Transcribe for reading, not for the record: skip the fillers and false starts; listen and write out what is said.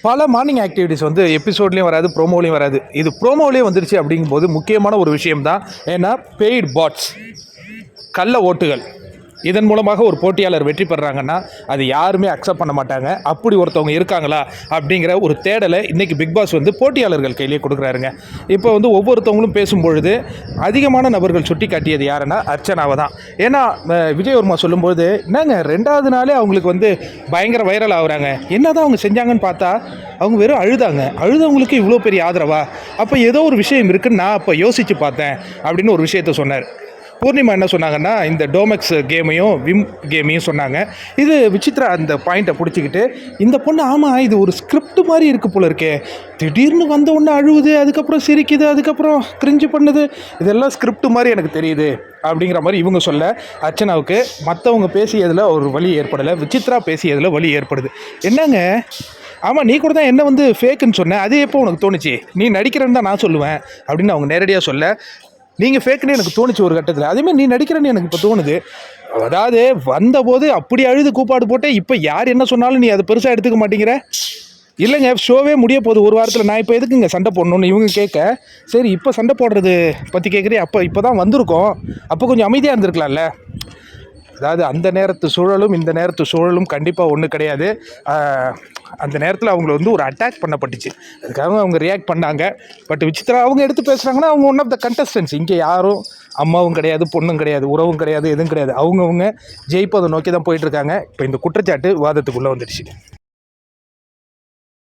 பல morning activities வந்து எபிசோட்லேயும் வராது, ப்ரோமோலையும் வராது. இது ப்ரோமோலேயே வந்துருச்சு அப்படிங்கும்போது முக்கியமான ஒரு விஷயம் தான். ஏன்னா பெய்டு பாட்ஸ், கள்ள ஓட்டுகள், இதன் மூலமாக ஒரு போட்டியாளர் வெற்றி பெறாங்கன்னா அது யாருமே அக்செப்ட் பண்ண மாட்டாங்க. அப்படி ஒருத்தவங்க இருக்காங்களா அப்படிங்கிற ஒரு தேடலை இன்றைக்கி பிக் பாஸ் வந்து போட்டியாளர்கள் கையிலே கொடுக்குறாருங்க. இப்போ வந்து ஒவ்வொருத்தவங்களும் பேசும்பொழுது அதிகமான நபர்கள் சுட்டி காட்டியது யாருன்னா அர்ச்சனாவை தான். ஏன்னா விஜயவர்மா சொல்லும்போது என்னங்க 2வது நாளே அவங்களுக்கு வந்து பயங்கர வைரல் ஆகுறாங்க, என்ன தான் அவங்க செஞ்சாங்கன்னு பார்த்தா அவங்க வெறும் அழுதவங்களுக்கு இவ்வளோ பெரிய ஆதரவா, அப்போ ஏதோ ஒரு விஷயம் இருக்குன்னு நான் அப்போ யோசித்து பார்த்தேன் அப்படின்னு ஒரு விஷயத்த சொன்னார். பூர்ணிமா என்ன சொன்னாங்கன்னா, இந்த டோமெக்ஸ் கேமையும் விம் கேமையும் சொன்னாங்க. இது விசித்ரா அந்த பாயிண்ட்டை பிடிச்சிக்கிட்டு, இந்த பொண்ணு ஆமாம் இது ஒரு ஸ்கிரிப்ட் மாதிரி இருக்குது போல இருக்கே, திடீர்னு வந்த ஒன்று அழுவுது, அதுக்கப்புறம் சிரிக்குது, அதுக்கப்புறம் கிரிஞ்சு பண்ணுது, இதெல்லாம் ஸ்கிரிப்ட் மாதிரி எனக்கு தெரியுது அப்படிங்கிற மாதிரி இவங்க சொல்ல, அர்ச்சனாவுக்கு மற்றவங்க பேசியதில் ஒரு வலி ஏற்படலை, விசித்ரா பேசியதில் வலி ஏற்படுது. என்னங்க, ஆமாம் நீ கூட தான் என்ன வந்து ஃபேக்குன்னு சொன்னேன், அது எப்போ உனக்கு தோணுச்சு, நீ நடிக்கிறேன்னு தான் நான் சொல்லுவேன் அப்படின்னு அவங்க நேரடியாக சொல்ல, நீங்கள் ஃபேக்குன்னு எனக்கு தோணுச்சு ஒரு கட்டத்தில், அதேமாதிரி நீ நடிக்கிறேன்னு எனக்கு இப்போ தோணுது. அதாவது வந்தபோது அப்படி அழுது கூப்பாடு போட்டு இப்போ யார் என்ன சொன்னாலும் நீ அதை பெருசாக எடுத்துக்க மாட்டேங்கிற. இல்லைங்க ஷோவே முடிய போகுது ஒரு வாரத்தில், நான் இப்போ எதுக்குங்க சண்டை போடணும்னு இவங்க கேட்க, சரி இப்போ சண்டை போடுறது பற்றி கேட்குறேன், இப்போ தான் வந்திருக்கோம், அப்போ கொஞ்சம் அமைதியாக இருந்திருக்கலாம்ல. அதாவது அந்த நேரத்து சூழலும் இந்த நேரத்து சூழலும் கண்டிப்பாக ஒன்று கிடையாது. அந்த நேரத்தில் அவங்கள வந்து ஒரு அட்டாக் பண்ணப்பட்டுச்சு, அதுக்காக அவங்க ரியாக்ட் பண்ணாங்க. பட் விசித்ரா அவங்க எடுத்து பேசுகிறாங்கன்னா அவங்க ஒன் ஆஃப் த கண்டஸ்டன்ஸ். இங்கே யாரும் அம்மாவும் கிடையாது, பொண்ணும் கிடையாது, உறவும் கிடையாது, எதுவும் கிடையாது. அவங்கவுங்க ஜெயிப்பதை நோக்கி தான் போயிட்டுருக்காங்க. இப்போ இந்த குற்றச்சாட்டு வாதத்துக்குள்ளே வந்துடுச்சு.